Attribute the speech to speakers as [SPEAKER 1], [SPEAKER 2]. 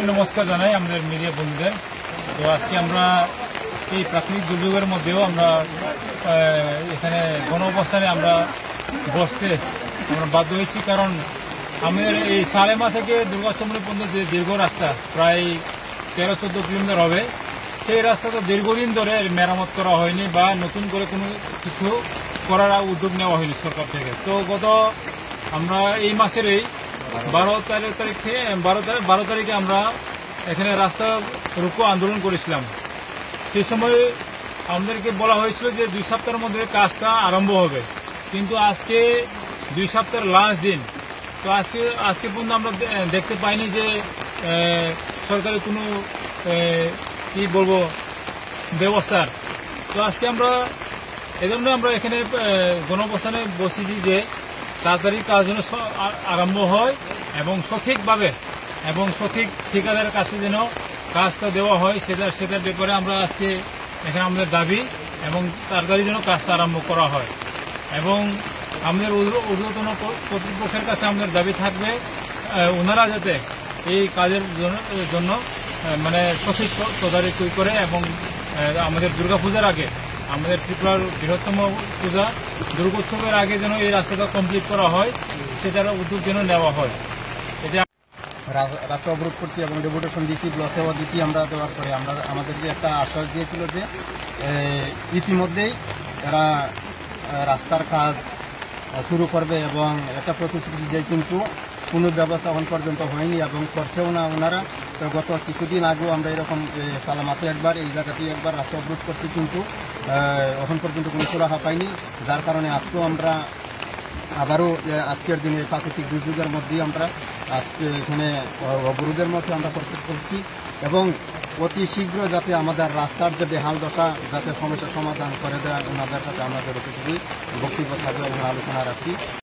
[SPEAKER 1] নমস্কার জানাই আমাদের মিডিয়া বন্ধুদের। তো আজকে আমরা এই প্রাকৃতিক দুর্যোগের মধ্যেও আমরা এখানে গণ অবস্থানে আমরা বসতে আমরা বাধ্য হয়েছি, কারণ আমাদের এই সালেমা থেকে দুর্গাচন্দ্র পর্যন্ত যে দীর্ঘ রাস্তা প্রায় 13-14 কিলোমিটার হবে, সেই রাস্তাটা দীর্ঘদিন ধরে মেরামত করা হয়নি বা নতুন করে কোনো কিছু করার উদ্যোগ নেওয়া হয়নি সরকার থেকে। তো গত আমরা এই মাসের এই 12 তারিখে আমরা এখানে রাস্তা রুকো আন্দোলন করেছিলাম। সেই সময় আমাদেরকে বলা হয়েছিল যে 2 সপ্তাহের মধ্যে কাজটা আরম্ভ হবে, কিন্তু আজকে 2 সপ্তাহের লাস্ট দিন। তো আজকে পর্যন্ত আমরা দেখতে পাইনি যে সরকারের কোনো কি বলবো ব্যবস্থার। তো আজকে আমরা এজন্য আমরা এখানে গণঅবস্থানে বসেছি যে তাড়াতাড়ি কাজ যেন আরম্ভ হয় এবং সঠিকভাবে এবং সঠিক ঠিকাদারের কাছে যেন কাজটা দেওয়া হয়, সেটার ব্যাপারে আমরা আজকে এখানে আমাদের দাবি, এবং তাড়াতাড়ি যেন কাজটা আরম্ভ করা হয়। এবং আমাদের ঊর্ধ্বতন কর্তৃপক্ষের কাছে আমাদের দাবি থাকবে ওনারা যাতে এই কাজের জন্য মানে সঠিক তদারকি করে এবং আমাদের দুর্গাপূজার আগে, আমাদের ত্রিপুরার বৃহত্তম পূজা দুর্গোৎসবের আগে যেন এই রাস্তাটা কমপ্লিট করা হয়, সেটার উদ্যোগ যেন নেওয়া হয়। এটা
[SPEAKER 2] রাস্তা অবরোধ করছি এবং ডেপুটেশন দিচ্ছি, ব্লকেও দিচ্ছি। আমরা দেওয়ার পরে আমাদেরকে একটা আশ্বাস দিয়েছিল যে ইতিমধ্যেই এরা রাস্তার কাজ শুরু করবে এবং একটা প্রতিশ্রুতি দিয়ে, কিন্তু কোনো ব্যবস্থা এখন পর্যন্ত হয়নি এবং করছেও না ওনারা। তো গত কিছুদিন আগেও আমরা এরকম সালামাতে একবার, এই জায়গাতেই একবার রাস্তা অবরোধ করছি, কিন্তু এখন পর্যন্ত কোনো সুরাহা পাইনি। যার কারণে আজকেও আমরা আবারও আজকের দিনে প্রাকৃতিক দুর্যোগের মধ্যেই আমরা আজকে এখানে অবরোধের মধ্যে আমরা করছি এবং অতি শীঘ্র যাতে আমাদের রাস্তার যে বেহাল দশা যাতে সমস্যার সমাধান করে দেয়, ওনাদের কাছে আমাদের বক্তব্য থাকবে এবং আলোচনা রাখছি।